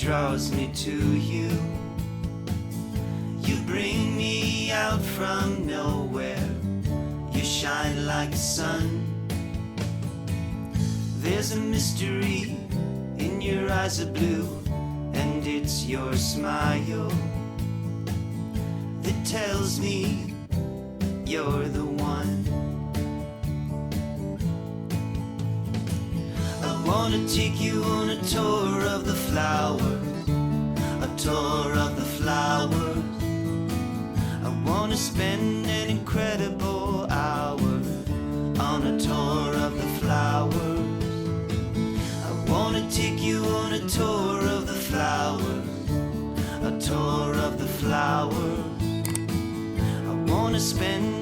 draws me to you. You bring me out from nowhere. You shine like a sun. There's a mystery in your eyes of blue, and it's your smile that tells me you're the one. I wanna take you on a tour of the flowers, a tour of the flowers. I wanna spend an incredible hour on a tour of the flowers. I wanna take you on a tour of the flowers, a tour of the flowers. I wanna spend